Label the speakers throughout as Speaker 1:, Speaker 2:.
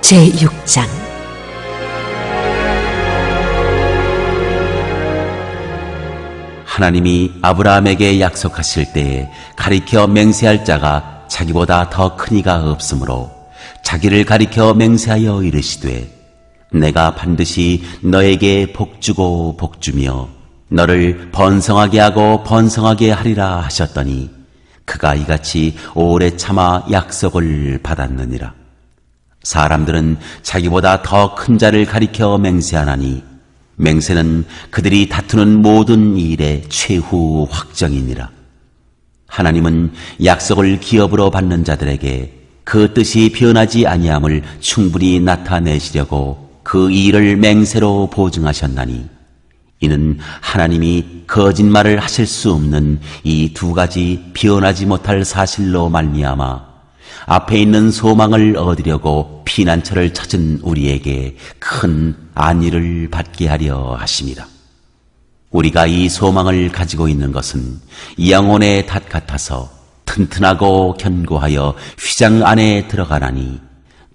Speaker 1: 제6장
Speaker 2: 하나님이 아브라함에게 약속하실 때에 가리켜 맹세할 자가 자기보다 더 큰 이가 없으므로 자기를 가리켜 맹세하여 이르시되 내가 반드시 너에게 복주고 복주며 너를 번성하게 하고 번성하게 하리라 하셨더니 그가 이같이 오래 참아 약속을 받았느니라. 사람들은 자기보다 더 큰 자를 가리켜 맹세하나니 맹세는 그들이 다투는 모든 일의 최후 확정이니라. 하나님은 약속을 기업으로 받는 자들에게 그 뜻이 변하지 아니함을 충분히 나타내시려고 그 일을 맹세로 보증하셨나니 이는 하나님이 거짓말을 하실 수 없는 이 두 가지 변하지 못할 사실로 말미암아 앞에 있는 소망을 얻으려고 피난처를 찾은 우리에게 큰 안위를 받게 하려 하심이라. 우리가 이 소망을 가지고 있는 것은 영혼의 닷 같아서 튼튼하고 견고하여 휘장 안에 들어가나니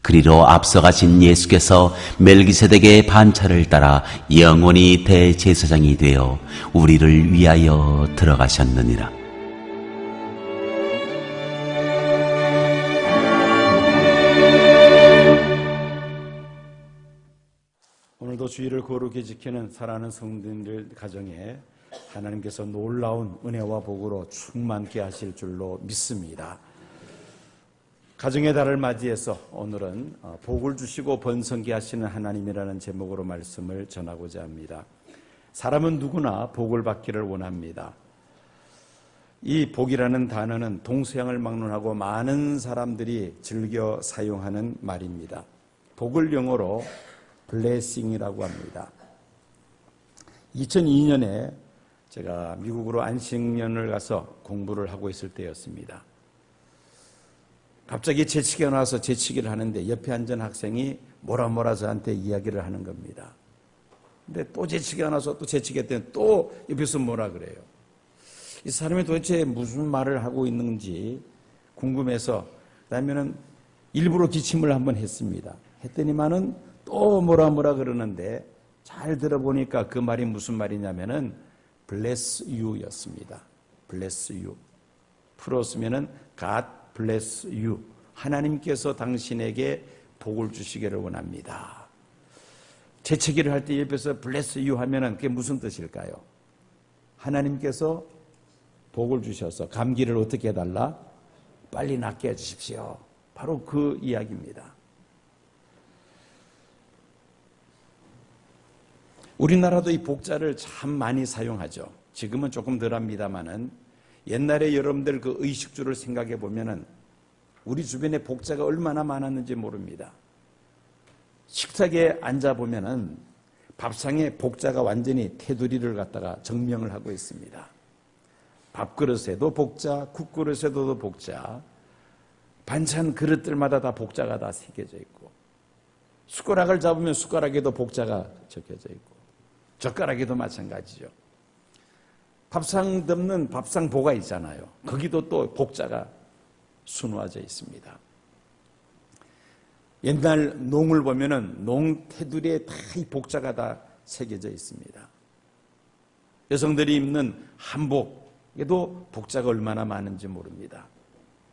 Speaker 2: 그리로 앞서가신 예수께서 멜기세덱의 반차를 따라 영원히 대제사장이 되어 우리를 위하여 들어가셨느니라.
Speaker 3: 오늘도 주의를 거룩히 지키는 사랑하는 성도님들 가정에 하나님께서 놀라운 은혜와 복으로 충만케 하실 줄로 믿습니다. 가정의 달을 맞이해서 오늘은 복을 주시고 번성케 하시는 하나님이라는 제목으로 말씀을 전하고자 합니다. 사람은 누구나 복을 받기를 원합니다. 이 복이라는 단어는 동서양을 막론하고 많은 사람들이 즐겨 사용하는 말입니다. 복을 영어로 블레싱이라고 합니다. 2002년에 제가 미국으로 안식년을 가서 공부를 하고 있을 때였습니다. 갑자기 재치기가 나와서 재치기를 하는데 옆에 앉은 학생이 뭐라 저한테 이야기를 하는 겁니다. 근데 또 재치기가 나와서 또 재치기 했더니 또 옆에서 뭐라 그래요. 이 사람이 도대체 무슨 말을 하고 있는지 궁금해서 그다음에는 일부러 기침을 한번 했습니다. 했더니만은 또 뭐라 그러는데 잘 들어보니까 그 말이 무슨 말이냐면은 bless you 였습니다. bless you. 풀었으면은 God bless you. 하나님께서 당신에게 복을 주시기를 원합니다. 재채기를 할 때 옆에서 bless you 하면은 그게 무슨 뜻일까요? 하나님께서 복을 주셔서 감기를 어떻게 해달라? 빨리 낫게 해주십시오. 바로 그 이야기입니다. 우리나라도 이 복자를 참 많이 사용하죠. 지금은 조금 덜합니다만은 옛날에 여러분들 그 의식주를 생각해 보면은 우리 주변에 복자가 얼마나 많았는지 모릅니다. 식탁에 앉아 보면은 밥상에 복자가 완전히 테두리를 갖다가 정명을 하고 있습니다. 밥그릇에도 복자, 국그릇에도 복자, 반찬 그릇들마다 다 복자가 다 새겨져 있고 숟가락을 잡으면 숟가락에도 복자가 적혀져 있고 젓가락에도 마찬가지죠. 밥상 덮는 밥상보가 있잖아요. 거기도 또 복자가 수놓아져 있습니다. 옛날 농을 보면은 농 테두리에 다 이 복자가 다 새겨져 있습니다. 여성들이 입는 한복에도 복자가 얼마나 많은지 모릅니다.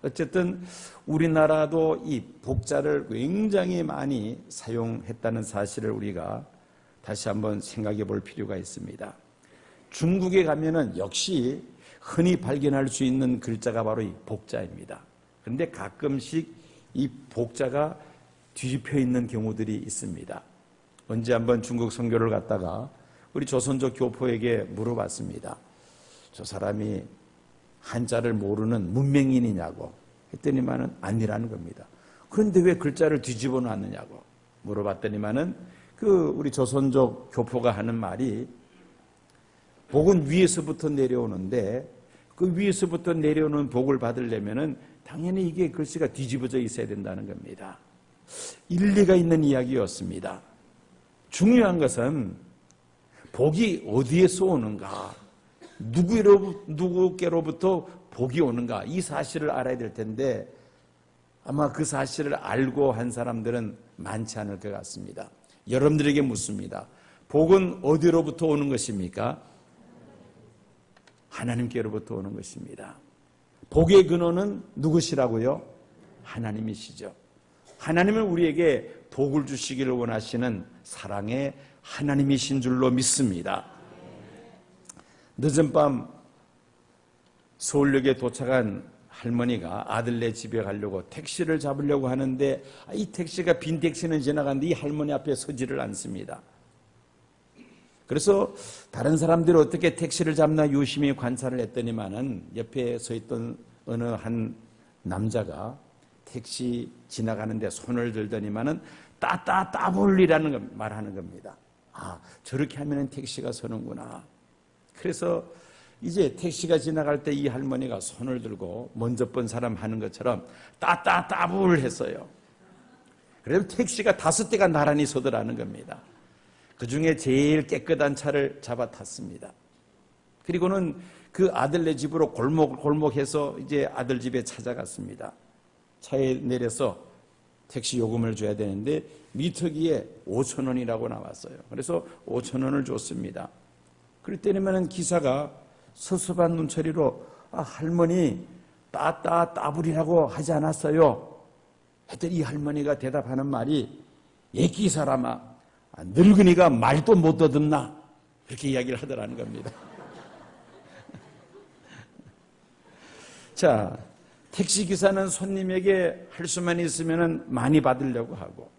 Speaker 3: 어쨌든 우리나라도 이 복자를 굉장히 많이 사용했다는 사실을 우리가 다시 한번 생각해 볼 필요가 있습니다. 중국에 가면은 역시 흔히 발견할 수 있는 글자가 바로 이 복자입니다. 그런데 가끔씩 이 복자가 뒤집혀 있는 경우들이 있습니다. 언제 한번 중국 선교를 갔다가 우리 조선족 교포에게 물어봤습니다. 저 사람이 한자를 모르는 문맹인이냐고 했더니만은 아니라는 겁니다. 그런데 왜 글자를 뒤집어 놨느냐고 물어봤더니만은 우리 조선족 교포가 하는 말이 복은 위에서부터 내려오는데 그 위에서부터 내려오는 복을 받으려면은 당연히 이게 글씨가 뒤집어져 있어야 된다는 겁니다. 일리가 있는 이야기였습니다. 중요한 것은 복이 어디에서 오는가, 누구께로부터 복이 오는가 이 사실을 알아야 될 텐데 아마 그 사실을 알고 한 사람들은 많지 않을 것 같습니다. 여러분들에게 묻습니다. 복은 어디로부터 오는 것입니까? 하나님께로부터 오는 것입니다. 복의 근원은 누구시라고요? 하나님이시죠. 하나님은 우리에게 복을 주시기를 원하시는 사랑의 하나님이신 줄로 믿습니다. 늦은 밤 서울역에 도착한 할머니가 아들네 집에 가려고 택시를 잡으려고 하는데 이 택시가 빈 택시는 지나가는데 이 할머니 앞에 서지를 않습니다. 그래서 다른 사람들이 어떻게 택시를 잡나 유심히 관찰을 했더니만은 옆에 서 있던 어느 한 남자가 택시 지나가는데 손을 들더니만은 따블이라는 말하는 겁니다. 아, 저렇게 하면은 택시가 서는구나. 그래서 이제 택시가 지나갈 때 이 할머니가 손을 들고 먼저 본 사람 하는 것처럼 따블 했어요. 그래서 택시가 5대가 나란히 서더라는 겁니다. 그 중에 제일 깨끗한 차를 잡아 탔습니다. 그리고는 그 아들네 집으로 골목해서 이제 아들 집에 찾아갔습니다. 차에 내려서 택시 요금을 줘야 되는데 미터기에 5,000원이라고 나왔어요. 그래서 5,000원을 줬습니다. 그랬더니만 기사가 섭섭한 눈초리로 할머니 따블이라고 하지 않았어요? 했더니 이 할머니가 대답하는 말이 애기 사람아 늙은이가 말도 못 더듬나? 그렇게 이야기를 하더라는 겁니다. 자, 택시기사는 손님에게 할 수만 있으면 많이 받으려고 하고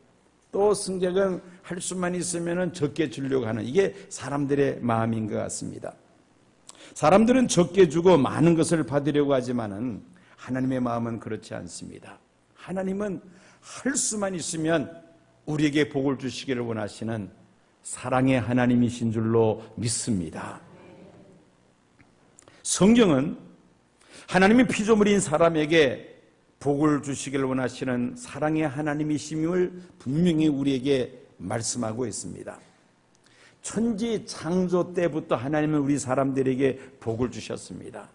Speaker 3: 또 승객은 할 수만 있으면 적게 주려고 하는 이게 사람들의 마음인 것 같습니다. 사람들은 적게 주고 많은 것을 받으려고 하지만은 하나님의 마음은 그렇지 않습니다. 하나님은 할 수만 있으면 우리에게 복을 주시기를 원하시는 사랑의 하나님이신 줄로 믿습니다. 성경은 하나님의 피조물인 사람에게 복을 주시기를 원하시는 사랑의 하나님이심을 분명히 우리에게 말씀하고 있습니다. 천지 창조 때부터 하나님은 우리 사람들에게 복을 주셨습니다.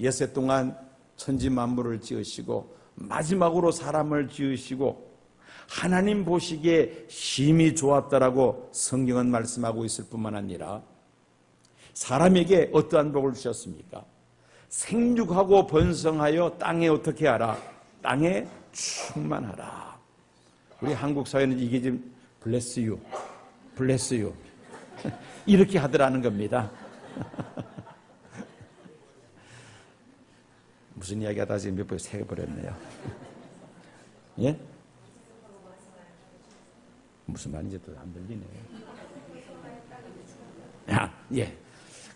Speaker 3: 엿새 동안 천지 만물을 지으시고 마지막으로 사람을 지으시고 하나님 보시기에 심히 좋았다라고 성경은 말씀하고 있을 뿐만 아니라 사람에게 어떠한 복을 주셨습니까? 생육하고 번성하여 땅에 어떻게 하라? 땅에 충만하라. 우리 한국 사회는 이게 지금 bless you 이렇게 하더라는 겁니다. 무슨 이야기 하다 지금 몇 번 새겨버렸네요. 예? 무슨 말인지 또 안 들리네요. 예.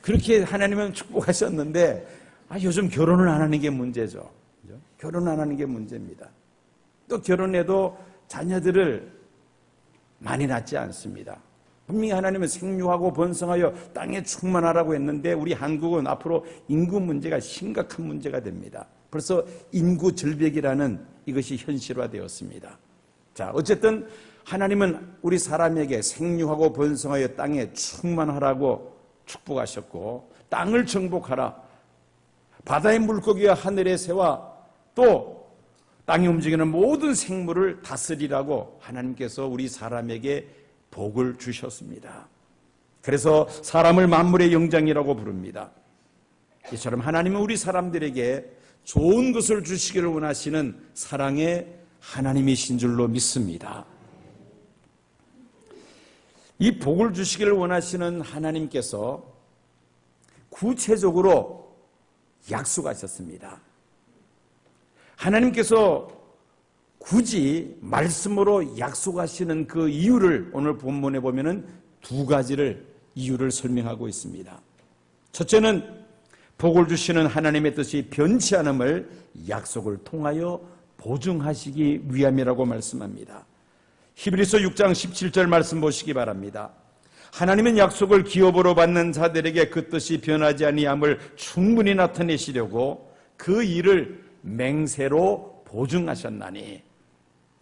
Speaker 3: 그렇게 하나님은 축복하셨는데 요즘 결혼을 안 하는 게 문제죠. 결혼 안 하는 게 문제입니다. 또 결혼해도 자녀들을 많이 낳지 않습니다. 분명히 하나님은 생육하고 번성하여 땅에 충만하라고 했는데 우리 한국은 앞으로 인구 문제가 심각한 문제가 됩니다. 벌써 인구 절벽이라는 이것이 현실화되었습니다. 자, 어쨌든 하나님은 우리 사람에게 생육하고 번성하여 땅에 충만하라고 축복하셨고 땅을 정복하라. 바다의 물고기와 하늘의 새와 또 땅에 움직이는 모든 생물을 다스리라고 하나님께서 우리 사람에게 복을 주셨습니다. 그래서 사람을 만물의 영장이라고 부릅니다. 이처럼 하나님은 우리 사람들에게 좋은 것을 주시기를 원하시는 사랑의 하나님이신 줄로 믿습니다. 이 복을 주시기를 원하시는 하나님께서 구체적으로 약속하셨습니다. 하나님께서 굳이 말씀으로 약속하시는 그 이유를 오늘 본문에 보면은 2가지를 이유를 설명하고 있습니다. 첫째는 복을 주시는 하나님의 뜻이 변치 않음을 약속을 통하여 보증하시기 위함이라고 말씀합니다. 히브리서 6장 17절 말씀 보시기 바랍니다. 하나님은 약속을 기업으로 받는 자들에게 그 뜻이 변하지 아니함을 충분히 나타내시려고 그 일을 맹세로 보증하셨나니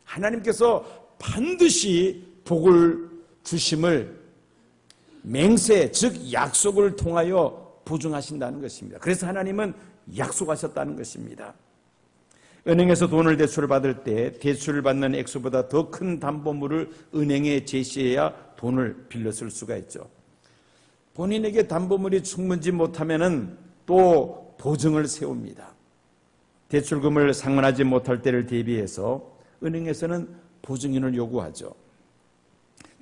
Speaker 3: 하나님께서 반드시 복을 주심을 맹세, 즉 약속을 통하여 보증하신다는 것입니다. 그래서 하나님은 약속하셨다는 것입니다. 은행에서 돈을 대출받을 때 대출을 받는 액수보다 더 큰 담보물을 은행에 제시해야 돈을 빌려 쓸 수가 있죠. 본인에게 담보물이 충분치 못하면은 또 보증을 세웁니다. 대출금을 상환하지 못할 때를 대비해서 은행에서는 보증인을 요구하죠.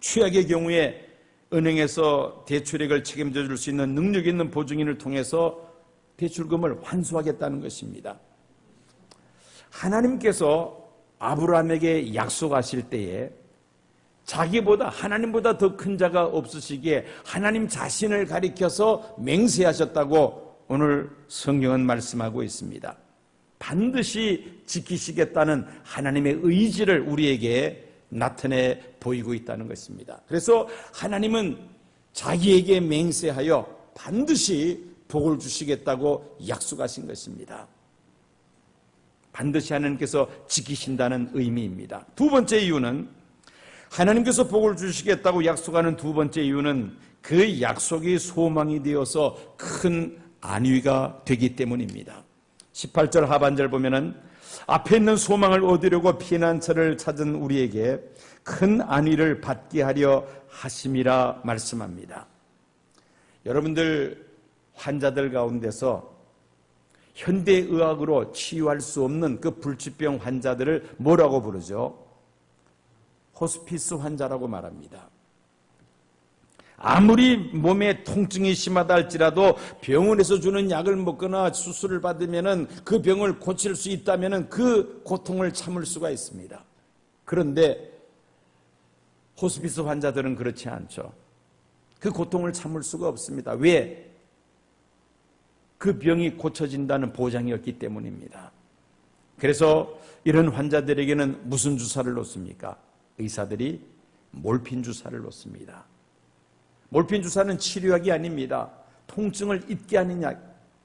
Speaker 3: 최악의 경우에 은행에서 대출액을 책임져 줄 수 있는 능력 있는 보증인을 통해서 대출금을 환수하겠다는 것입니다. 하나님께서 아브라함에게 약속하실 때에 자기보다 하나님보다 더 큰 자가 없으시기에 하나님 자신을 가리켜서 맹세하셨다고 오늘 성경은 말씀하고 있습니다. 반드시 지키시겠다는 하나님의 의지를 우리에게 나타내 보이고 있다는 것입니다. 그래서 하나님은 자기에게 맹세하여 반드시 복을 주시겠다고 약속하신 것입니다. 반드시 하나님께서 지키신다는 의미입니다. 두 번째 이유는 하나님께서 복을 주시겠다고 약속하는 두 번째 이유는 그 약속이 소망이 되어서 큰 안위가 되기 때문입니다. 18절 하반절 보면은 앞에 있는 소망을 얻으려고 피난처를 찾은 우리에게 큰 안위를 받게 하려 하심이라 말씀합니다. 여러분들 환자들 가운데서 현대의학으로 치유할 수 없는 그 불치병 환자들을 뭐라고 부르죠? 호스피스 환자라고 말합니다. 아무리 몸에 통증이 심하다 할지라도 병원에서 주는 약을 먹거나 수술을 받으면 그 병을 고칠 수 있다면 그 고통을 참을 수가 있습니다. 그런데 호스피스 환자들은 그렇지 않죠. 그 고통을 참을 수가 없습니다. 왜? 그 병이 고쳐진다는 보장이 없기 때문입니다. 그래서 이런 환자들에게는 무슨 주사를 놓습니까? 의사들이 몰핀 주사를 놓습니다. 몰핀 주사는 치료약이 아닙니다. 통증을 잊게 하는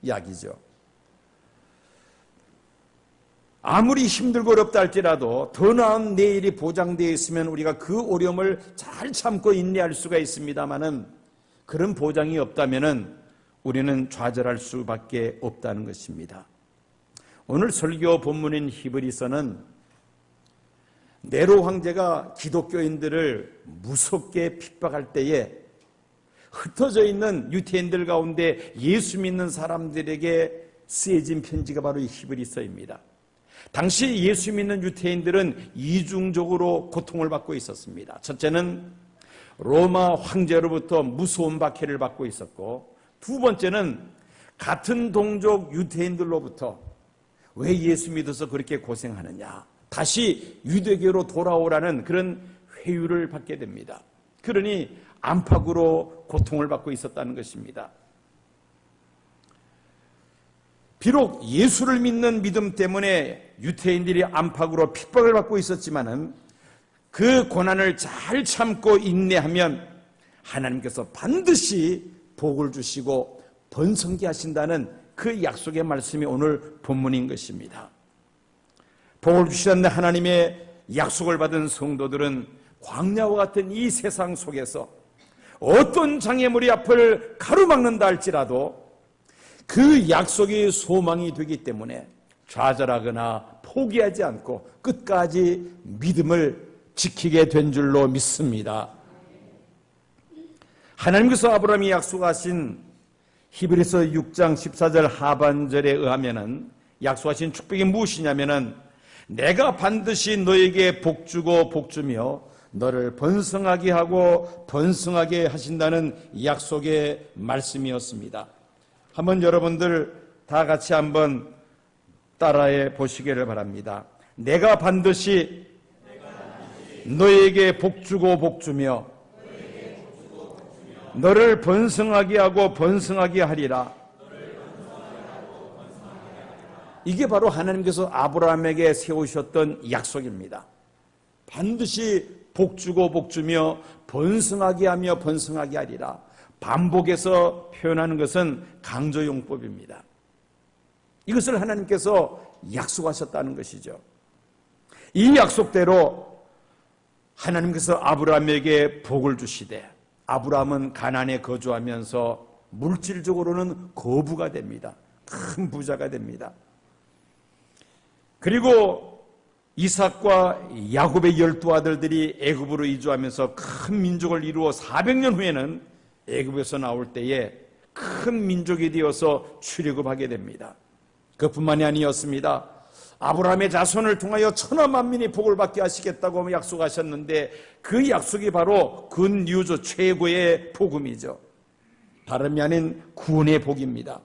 Speaker 3: 약이죠. 아무리 힘들고 어렵다 할지라도 더 나은 내일이 보장되어 있으면 우리가 그 어려움을 잘 참고 인내할 수가 있습니다만은 그런 보장이 없다면은 우리는 좌절할 수밖에 없다는 것입니다. 오늘 설교 본문인 히브리서는 네로 황제가 기독교인들을 무섭게 핍박할 때에 흩어져 있는 유태인들 가운데 예수 믿는 사람들에게 쓰여진 편지가 바로 이 히브리서입니다. 당시 예수 믿는 유태인들은 이중적으로 고통을 받고 있었습니다. 첫째는 로마 황제로부터 무서운 박해를 받고 있었고, 두 번째는 같은 동족 유태인들로부터 왜 예수 믿어서 그렇게 고생하느냐, 다시 유대교로 돌아오라는 그런 회유를 받게 됩니다. 그러니 안팎으로 고통을 받고 있었다는 것입니다. 비록 예수를 믿는 믿음 때문에 유태인들이 안팎으로 핍박을 받고 있었지만은 그 고난을 잘 참고 인내하면 하나님께서 반드시 복을 주시고 번성케 하신다는 그 약속의 말씀이 오늘 본문인 것입니다. 복을 주시는 하나님의 약속을 받은 성도들은 광야와 같은 이 세상 속에서 어떤 장애물이 앞을 가로막는다 할지라도 그 약속이 소망이 되기 때문에 좌절하거나 포기하지 않고 끝까지 믿음을 지키게 된 줄로 믿습니다. 하나님께서 아브라함이 약속하신 히브리서 6장 14절 하반절에 의하면은 약속하신 축복이 무엇이냐면은 내가 반드시 너에게 복주고 복주며 너를 번성하게 하고 번성하게 하신다는 약속의 말씀이었습니다. 한번 여러분들 다 같이 한번 따라해 보시기를 바랍니다. 내가 반드시 너에게 복주고 복주며 너를 번성하게 하고 번성하게 하리라. 이게 바로 하나님께서 아브라함에게 세우셨던 약속입니다. 반드시 복주고 복주며 번성하게 하며 번성하게 하리라. 반복해서 표현하는 것은 강조용법입니다. 이것을 하나님께서 약속하셨다는 것이죠. 이 약속대로 하나님께서 아브라함에게 복을 주시되 아브라함은 가나안에 거주하면서 물질적으로는 거부가 됩니다. 큰 부자가 됩니다. 그리고 이삭과 야곱의 12아들들이 애굽으로 이주하면서 큰 민족을 이루어 400년 후에는 애굽에서 나올 때에 큰 민족이 되어서 출애굽하게 됩니다. 그뿐만이 아니었습니다. 아브라함의 자손을 통하여 천하 만민이 복을 받게 하시겠다고 약속하셨는데 그 약속이 바로 굿뉴즈, 최고의 복음이죠. 다름이 아닌 구원의 복입니다.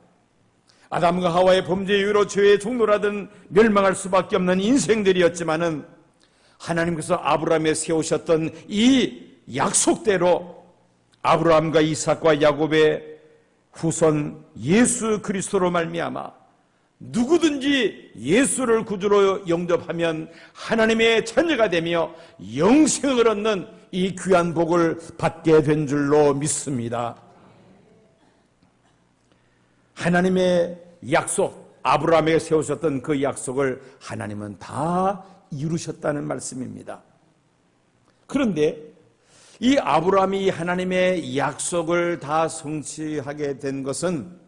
Speaker 3: 아담과 하와의 범죄 이후로 죄의 종로라든 멸망할 수밖에 없는 인생들이었지만은 하나님께서 아브라함에 세우셨던 이 약속대로 아브라함과 이삭과 야곱의 후손 예수 그리스도로 말미암아 누구든지 예수를 구주로 영접하면 하나님의 자녀가 되며 영생을 얻는 이 귀한 복을 받게 된 줄로 믿습니다. 하나님의 약속, 아브라함에게 세우셨던 그 약속을 하나님은 다 이루셨다는 말씀입니다. 그런데 이 아브라함이 하나님의 약속을 다 성취하게 된 것은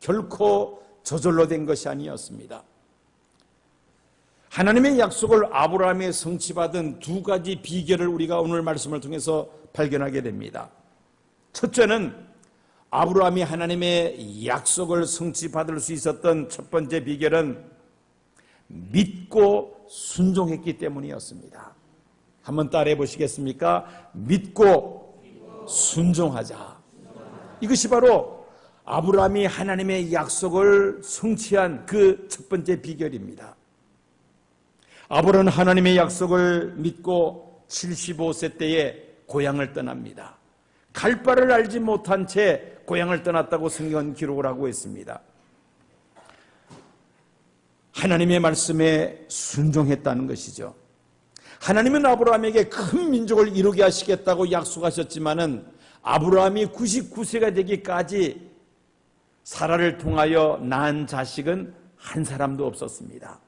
Speaker 3: 결코 저절로 된 것이 아니었습니다. 하나님의 약속을 아브라함에 성취받은 두 가지 비결을 우리가 오늘 말씀을 통해서 발견하게 됩니다. 첫째는 아브라함이 하나님의 약속을 성취받을 수 있었던 첫 번째 비결은 믿고 순종했기 때문이었습니다. 한번 따라해 보시겠습니까? 믿고 순종하자. 이것이 바로 아브라함이 하나님의 약속을 성취한 그 첫 번째 비결입니다. 아브라함은 하나님의 약속을 믿고 75세 때에 고향을 떠납니다. 갈 바를 알지 못한 채 고향을 떠났다고 성경은 기록을 하고 있습니다. 하나님의 말씀에 순종했다는 것이죠. 하나님은 아브라함에게 큰 민족을 이루게 하시겠다고 약속하셨지만은 아브라함이 99세가 되기까지 사라를 통하여 낳은 자식은 한 사람도 없었습니다.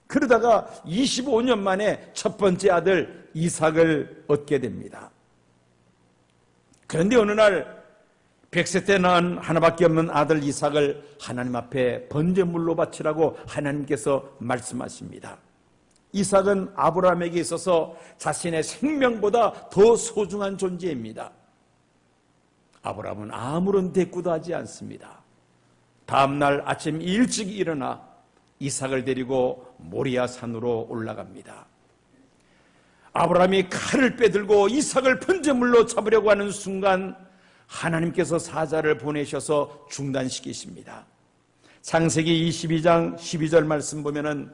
Speaker 3: 그러다가 25년 만에 첫 번째 아들 이삭을 얻게 됩니다. 그런데 어느 날 100세 때 낳은 하나밖에 없는 아들 이삭을 하나님 앞에 번제물로 바치라고 하나님께서 말씀하십니다. 이삭은 아브라함에게 있어서 자신의 생명보다 더 소중한 존재입니다. 아브라함은 아무런 대꾸도 하지 않습니다. 다음날 아침 일찍 일어나 이삭을 데리고 모리아 산으로 올라갑니다. 아브라함이 칼을 빼들고 이삭을 번제물로 잡으려고 하는 순간 하나님께서 사자를 보내셔서 중단시키십니다. 창세기 22장 12절 말씀 보면은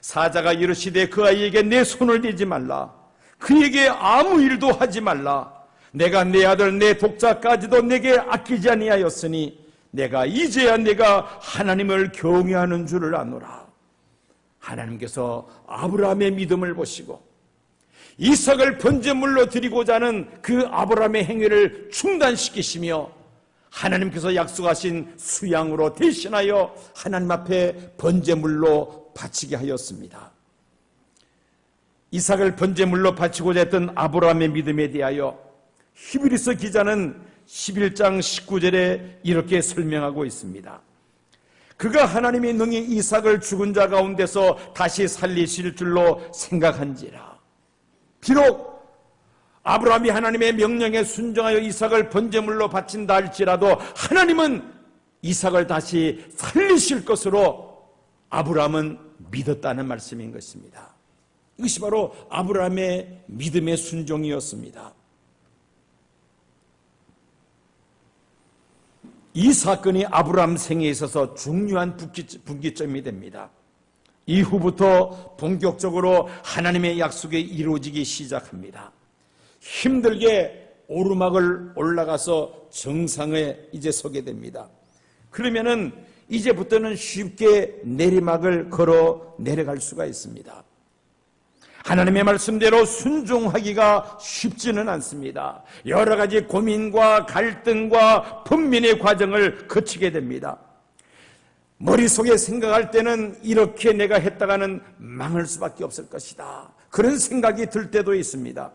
Speaker 3: 사자가 이르시되 그 아이에게 내 손을 대지 말라. 그에게 아무 일도 하지 말라. 내가 내 아들 내 독자까지도 내게 아끼지 아니하였으니 내가 이제야 내가 하나님을 경외하는 줄을 아노라. 하나님께서 아브라함의 믿음을 보시고 이삭을 번제물로 드리고자 하는 그 아브라함의 행위를 중단시키시며 하나님께서 약속하신 수양으로 대신하여 하나님 앞에 번제물로 바치게 하였습니다. 이삭을 번제물로 바치고자 했던 아브라함의 믿음에 대하여 히브리서 기자는 11장 19절에 이렇게 설명하고 있습니다. 그가 하나님이 능히 이삭을 죽은 자 가운데서 다시 살리실 줄로 생각한지라. 비록 아브라함이 하나님의 명령에 순종하여 이삭을 번제물로 바친다 할지라도 하나님은 이삭을 다시 살리실 것으로 아브라함은 믿었다는 말씀인 것입니다. 이것이 바로 아브라함의 믿음의 순종이었습니다. 이 사건이 아브라함 생에 있어서 중요한 분기점이 됩니다. 이후부터 본격적으로 하나님의 약속이 이루어지기 시작합니다. 힘들게 오르막을 올라가서 정상에 이제 서게 됩니다. 그러면은 이제부터는 쉽게 내리막을 걸어 내려갈 수가 있습니다. 하나님의 말씀대로 순종하기가 쉽지는 않습니다. 여러 가지 고민과 갈등과 분민의 과정을 거치게 됩니다. 머릿속에 생각할 때는 이렇게 내가 했다가는 망할 수밖에 없을 것이다. 그런 생각이 들 때도 있습니다.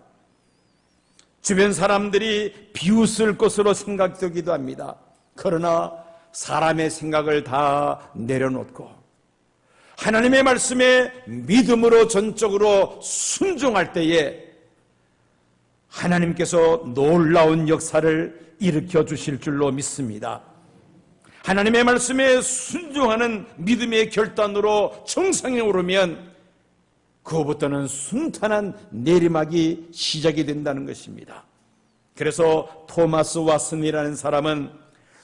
Speaker 3: 주변 사람들이 비웃을 것으로 생각되기도 합니다. 그러나 사람의 생각을 다 내려놓고 하나님의 말씀에 믿음으로 전적으로 순종할 때에 하나님께서 놀라운 역사를 일으켜 주실 줄로 믿습니다. 하나님의 말씀에 순종하는 믿음의 결단으로 정상에 오르면 그것부터는 순탄한 내리막이 시작이 된다는 것입니다. 그래서 토마스 왓슨이라는 사람은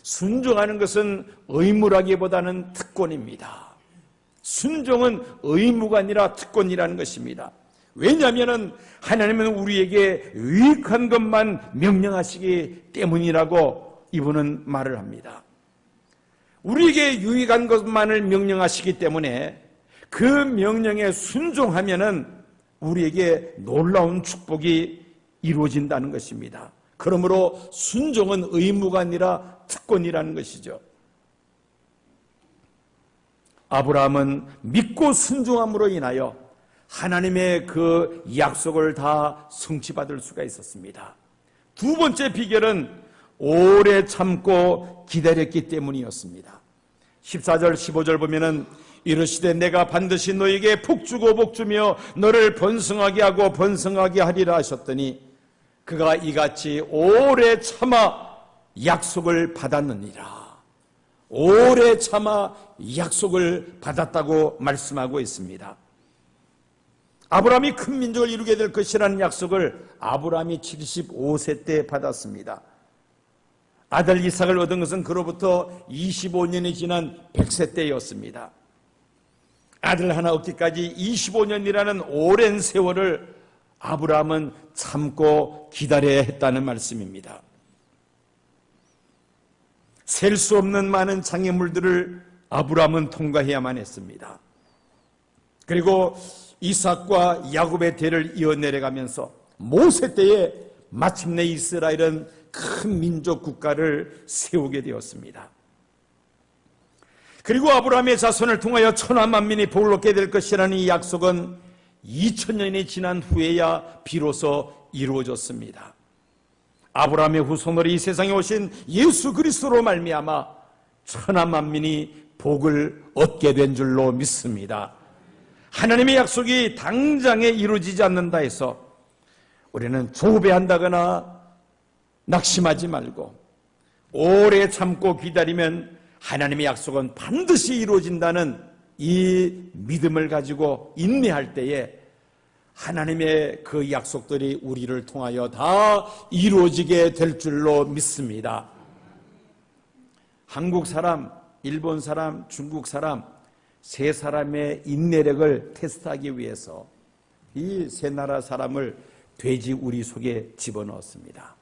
Speaker 3: 순종하는 것은 의무라기보다는 특권입니다. 순종은 의무가 아니라 특권이라는 것입니다. 왜냐하면 하나님은 우리에게 유익한 것만 명령하시기 때문이라고 이분은 말을 합니다. 우리에게 유익한 것만을 명령하시기 때문에 그 명령에 순종하면은 우리에게 놀라운 축복이 이루어진다는 것입니다. 그러므로 순종은 의무가 아니라 특권이라는 것이죠. 아브라함은 믿고 순종함으로 인하여 하나님의 그 약속을 다 성취받을 수가 있었습니다. 두 번째 비결은 오래 참고 기다렸기 때문이었습니다. 14절 15절 보면은 이르시되 내가 반드시 너에게 복주고 복주며 너를 번성하게 하고 번성하게 하리라 하셨더니 그가 이같이 오래 참아 약속을 받았느니라. 오래 참아 약속을 받았다고 말씀하고 있습니다. 아브라함이 큰 민족을 이루게 될 것이라는 약속을 아브라함이 75세 때 받았습니다. 아들 이삭을 얻은 것은 그로부터 25년이 지난 100세 때였습니다. 아들 하나 얻기까지 25년이라는 오랜 세월을 아브라함은 참고 기다려야 했다는 말씀입니다. 셀 수 없는 많은 장애물들을 아브라함은 통과해야만 했습니다. 그리고 이삭과 야곱의 대를 이어내려가면서 모세 때에 마침내 이스라엘은 큰 민족 국가를 세우게 되었습니다. 그리고 아브라함의 자손을 통하여 천하 만민이 복을 얻게 될 것이라는 이 약속은 2000년이 지난 후에야 비로소 이루어졌습니다. 아브라함의 후손으로 이 세상에 오신 예수 그리스도로 말미암아 천하 만민이 복을 얻게 된 줄로 믿습니다. 하나님의 약속이 당장에 이루어지지 않는다 해서 우리는 조배한다거나 낙심하지 말고 오래 참고 기다리면 하나님의 약속은 반드시 이루어진다는 이 믿음을 가지고 인내할 때에 하나님의 그 약속들이 우리를 통하여 다 이루어지게 될 줄로 믿습니다. 한국 사람, 일본 사람, 중국 사람 세 사람의 인내력을 테스트하기 위해서 이 세 나라 사람을 돼지 우리 속에 집어넣었습니다.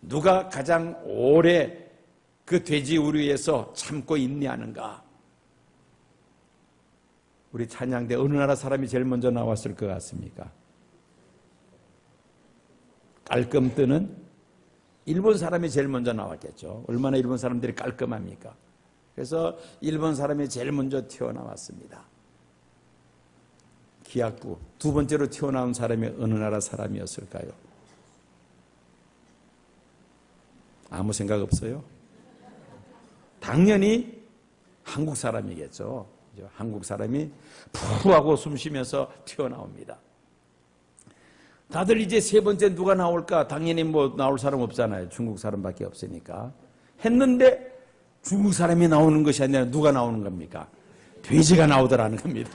Speaker 3: 누가 가장 오래 그 돼지 우리에서 참고 인내하는가? 우리 찬양대 어느 나라 사람이 제일 먼저 나왔을 것 같습니까? 깔끔 뜨는 일본 사람이 제일 먼저 나왔겠죠. 얼마나 일본 사람들이 깔끔합니까? 그래서 일본 사람이 제일 먼저 튀어나왔습니다. 기약부 두 번째로 튀어나온 사람이 어느 나라 사람이었을까요? 아무 생각 없어요? 당연히 한국 사람이겠죠. 한국 사람이 푸 하고 숨 쉬면서 튀어나옵니다. 다들 이제 세 번째 누가 나올까? 당연히 뭐 나올 사람 없잖아요. 중국 사람밖에 없으니까. 했는데 중국 사람이 나오는 것이 아니라 누가 나오는 겁니까? 돼지가 나오더라는 겁니다.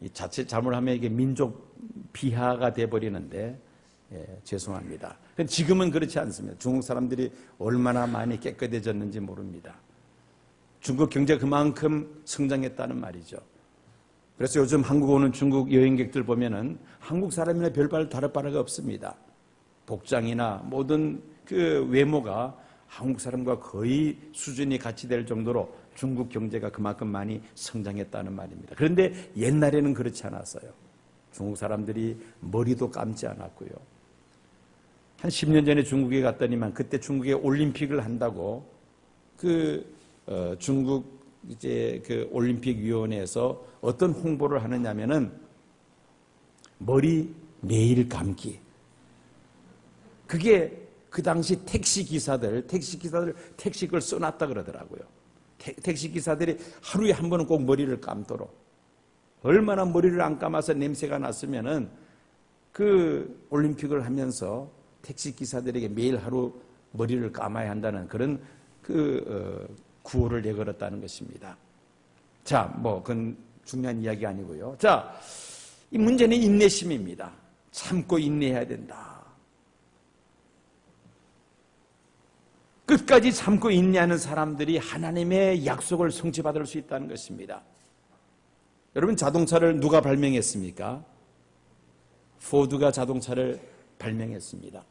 Speaker 3: 이 자칫 잘못하면 이게 민족 비하가 돼버리는데 죄송합니다. 지금은 그렇지 않습니다. 중국 사람들이 얼마나 많이 깨끗해졌는지 모릅니다. 중국 경제가 그만큼 성장했다는 말이죠. 그래서 요즘 한국 오는 중국 여행객들 보면은 한국 사람이나 별반 다를 바가 없습니다. 복장이나 모든 그 외모가 한국 사람과 거의 수준이 같이 될 정도로 중국 경제가 그만큼 많이 성장했다는 말입니다. 그런데 옛날에는 그렇지 않았어요. 중국 사람들이 머리도 감지 않았고요. 한 10년 전에 중국에 갔더니만 그때 중국에 올림픽을 한다고 중국 이제 그 올림픽 위원회에서 어떤 홍보를 하느냐면은 머리 매일 감기. 그게 그 당시 택시 기사들 택시 그걸 써놨다 그러더라고요. 택시기사들이 하루에 한 번은 꼭 머리를 감도록, 얼마나 머리를 안 감아서 냄새가 났으면은 그 올림픽을 하면서 택시기사들에게 매일 하루 머리를 감아야 한다는 그런 구호를 내걸었다는 것입니다. 자, 그건 중요한 이야기 아니고요. 자, 이 문제는 인내심입니다. 참고 인내해야 된다. 끝까지 참고 인내하는 사람들이 하나님의 약속을 성취받을 수 있다는 것입니다. 여러분, 자동차를 누가 발명했습니까? 포드가 자동차를 발명했습니다.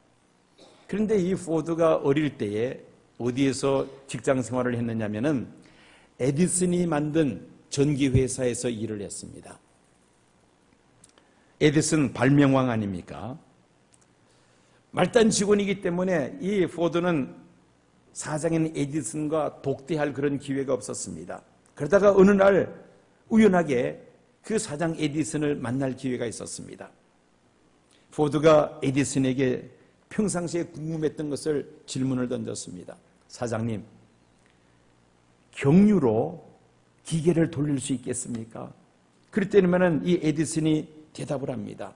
Speaker 3: 그런데 이 포드가 어릴 때에 어디에서 직장 생활을 했느냐면은 에디슨이 만든 전기회사에서 일을 했습니다. 에디슨 발명왕 아닙니까? 말단 직원이기 때문에 이 포드는 사장인 에디슨과 독대할 그런 기회가 없었습니다. 그러다가 어느 날 우연하게 그 사장 에디슨을 만날 기회가 있었습니다. 포드가 에디슨에게 평상시에 궁금했던 것을 질문을 던졌습니다. 사장님, 경유로 기계를 돌릴 수 있겠습니까? 그랬더니만은 이 에디슨이 대답을 합니다.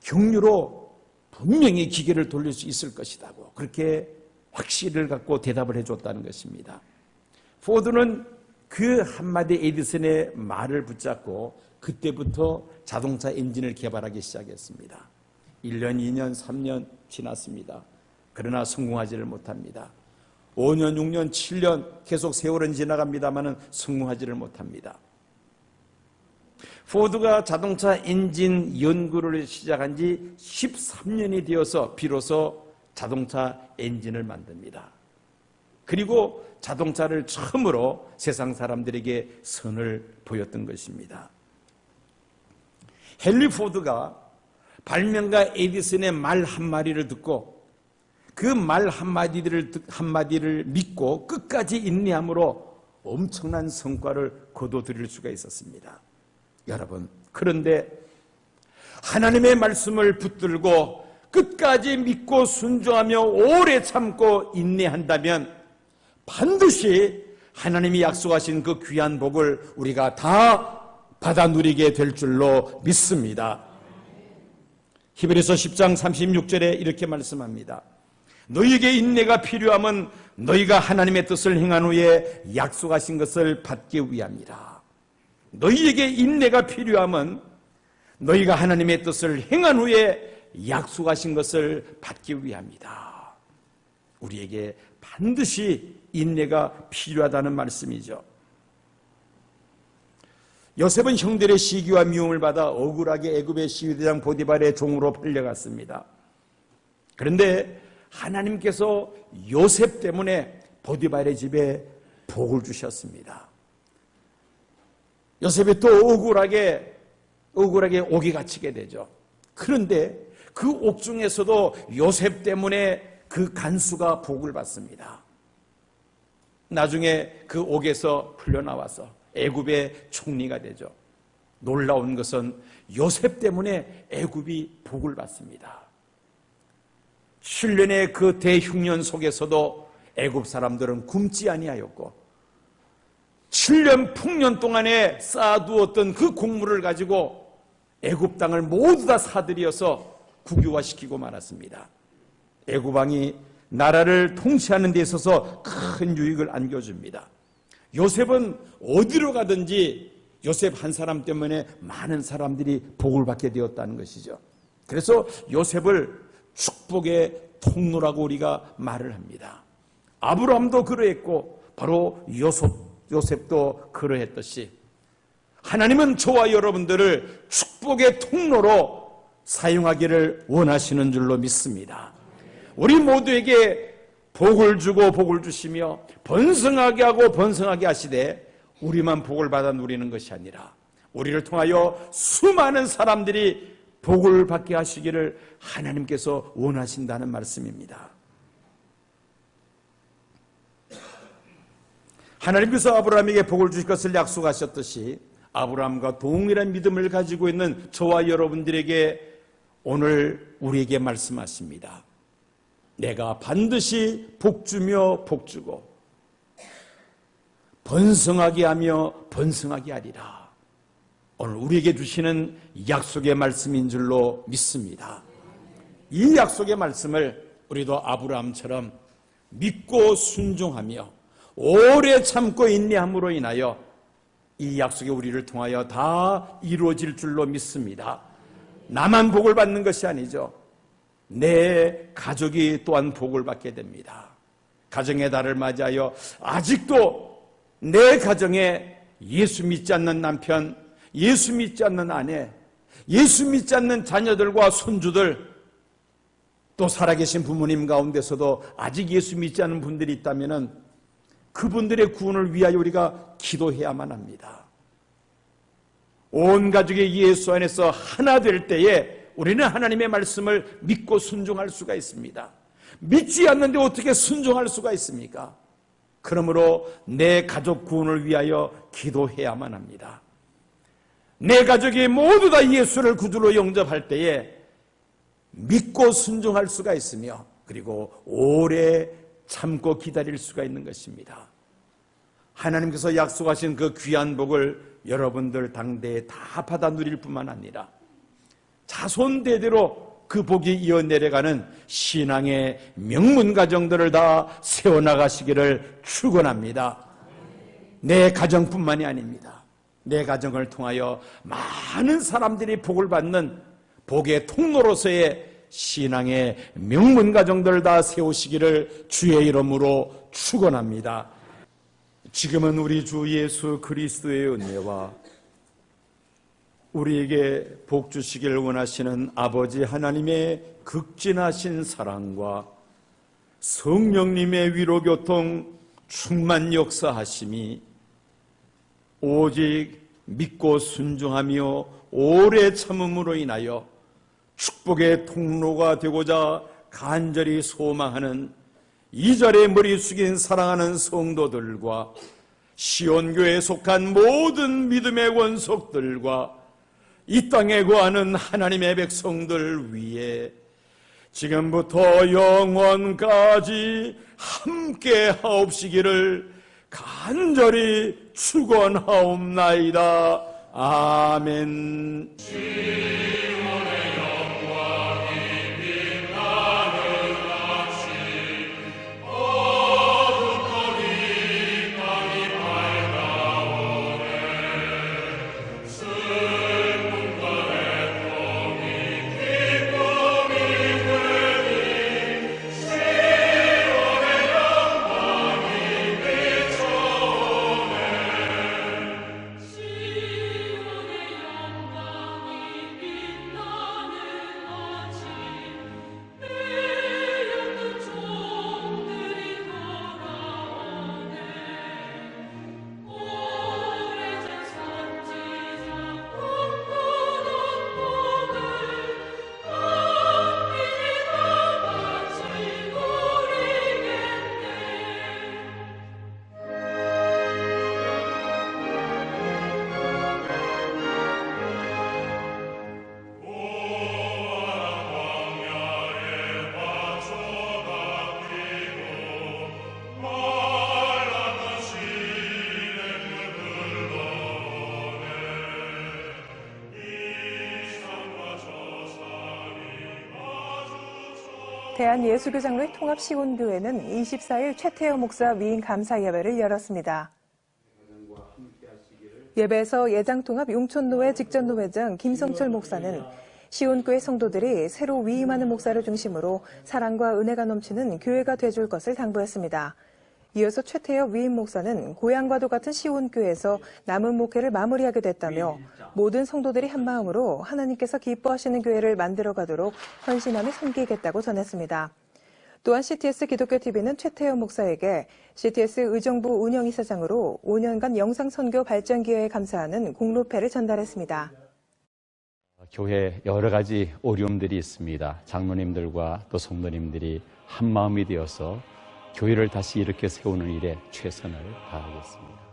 Speaker 3: 경유로 분명히 기계를 돌릴 수 있을 것이라고 그렇게 확신을 갖고 대답을 해줬다는 것입니다. 포드는 그 한마디 에디슨의 말을 붙잡고 그때부터 자동차 엔진을 개발하기 시작했습니다. 1년, 2년, 3년 지났습니다. 그러나 성공하지를 못합니다. 5년, 6년, 7년 계속 세월은 지나갑니다마는 성공하지를 못합니다. 포드가 자동차 엔진 연구를 시작한 지 13년이 되어서 비로소 자동차 엔진을 만듭니다. 그리고 자동차를 처음으로 세상 사람들에게 선을 보였던 것입니다. 헨리 포드가 발명가 에디슨의 말 한마디를 듣고 그 말 한마디를 믿고 끝까지 인내함으로 엄청난 성과를 거둬들일 수가 있었습니다. 여러분, 그런데 하나님의 말씀을 붙들고 끝까지 믿고 순종하며 오래 참고 인내한다면 반드시 하나님이 약속하신 그 귀한 복을 우리가 다 받아 누리게 될 줄로 믿습니다. 히브리서 10장 36절에 이렇게 말씀합니다. 너희에게 인내가 필요하면 너희가 하나님의 뜻을 행한 후에 약속하신 것을 받기 위함이라. 너희에게 인내가 필요하면 너희가 하나님의 뜻을 행한 후에 약속하신 것을 받기 위함이다. 우리에게 반드시 인내가 필요하다는 말씀이죠. 요셉은 형들의 시기와 미움을 받아 억울하게 애굽의 시위대장 보디발의 종으로 팔려갔습니다. 그런데 하나님께서 요셉 때문에 보디발의 집에 복을 주셨습니다. 요셉이 또 억울하게 옥에 갇히게 되죠. 그런데 그 옥중에서도 요셉 때문에 그 간수가 복을 받습니다. 나중에 그 옥에서 풀려나와서 애굽의 총리가 되죠. 놀라운 것은 요셉 때문에 애굽이 복을 받습니다. 7년의 그 대흉년 속에서도 애굽 사람들은 굶지 아니하였고 7년 풍년 동안에 쌓아두었던 그 곡물을 가지고 애굽 땅을 모두 다 사들여서 국유화시키고 말았습니다. 애굽 왕이 나라를 통치하는 데 있어서 큰 유익을 안겨줍니다. 요셉은 어디로 가든지 요셉 한 사람 때문에 많은 사람들이 복을 받게 되었다는 것이죠. 그래서 요셉을 축복의 통로라고 우리가 말을 합니다. 아브라함도 그러했고 바로 요셉도 그러했듯이 하나님은 저와 여러분들을 축복의 통로로 사용하기를 원하시는 줄로 믿습니다. 우리 모두에게 복을 주고 복을 주시며 번성하게 하고 번성하게 하시되 우리만 복을 받아 누리는 것이 아니라 우리를 통하여 수많은 사람들이 복을 받게 하시기를 하나님께서 원하신다는 말씀입니다. 하나님께서 아브라함에게 복을 주실 것을 약속하셨듯이 아브라함과 동일한 믿음을 가지고 있는 저와 여러분들에게 오늘 우리에게 말씀하십니다. 내가 반드시 복주며 복주고 번성하게 하며 번성하게 하리라. 오늘 우리에게 주시는 약속의 말씀인 줄로 믿습니다. 이 약속의 말씀을 우리도 아브라함처럼 믿고 순종하며 오래 참고 인내함으로 인하여 이 약속이 우리를 통하여 다 이루어질 줄로 믿습니다. 나만 복을 받는 것이 아니죠. 내 가족이 또한 복을 받게 됩니다. 가정의 달을 맞이하여 아직도 내 가정에 예수 믿지 않는 남편, 예수 믿지 않는 아내, 예수 믿지 않는 자녀들과 손주들, 또 살아계신 부모님 가운데서도 아직 예수 믿지 않는 분들이 있다면 그분들의 구원을 위하여 우리가 기도해야만 합니다. 온 가족이 예수 안에서 하나 될 때에 우리는 하나님의 말씀을 믿고 순종할 수가 있습니다. 믿지 않는데 어떻게 순종할 수가 있습니까? 그러므로 내 가족 구원을 위하여 기도해야만 합니다. 내 가족이 모두 다 예수를 구주로 영접할 때에 믿고 순종할 수가 있으며 그리고 오래 참고 기다릴 수가 있는 것입니다. 하나님께서 약속하신 그 귀한 복을 여러분들 당대에 다 받아 누릴 뿐만 아니라 자손 대대로 그 복이 이어 내려가는 신앙의 명문 가정들을 다 세워나가시기를 축원합니다. 내 가정뿐만이 아닙니다. 내 가정을 통하여 많은 사람들이 복을 받는 복의 통로로서의 신앙의 명문 가정들을 다 세우시기를 주의 이름으로 축원합니다. 지금은 우리 주 예수 그리스도의 은혜와 우리에게 복 주시기를 원하시는 아버지 하나님의 극진하신 사랑과 성령님의 위로교통 충만 역사하심이 오직 믿고 순종하며 오래 참음으로 인하여 축복의 통로가 되고자 간절히 소망하는 이 자리에 머리 숙인 사랑하는 성도들과 시온교회에 속한 모든 믿음의 원속들과 이 땅에 거하는 하나님의 백성들 위에 지금부터 영원까지 함께 하옵시기를 간절히 축원하옵나이다. 아멘.
Speaker 1: 대한예수교장로회 통합시온교회는 24일 최태호 목사 위임 감사 예배를 열었습니다. 예배에서 예장통합 용촌노회 직전노회장 김성철 목사는 시온교회 성도들이 새로 위임하는 목사를 중심으로 사랑과 은혜가 넘치는 교회가 돼줄 것을 당부했습니다. 이어서 최태엽 위임 목사는 고향과도 같은 시온교회에서 남은 목회를 마무리하게 됐다며 모든 성도들이 한마음으로 하나님께서 기뻐하시는 교회를 만들어가도록 헌신하며 섬기겠다고 전했습니다. 또한 CTS 기독교TV는 최태엽 목사에게 CTS 의정부 운영이사장으로 5년간 영상선교 발전 기회에 감사하는 공로패를 전달했습니다.
Speaker 4: 교회에 여러 가지 어려움들이 있습니다. 장로님들과 또 성도님들이 한마음이 되어서 교회를 다시 이렇게 세우는 일에 최선을 다하겠습니다.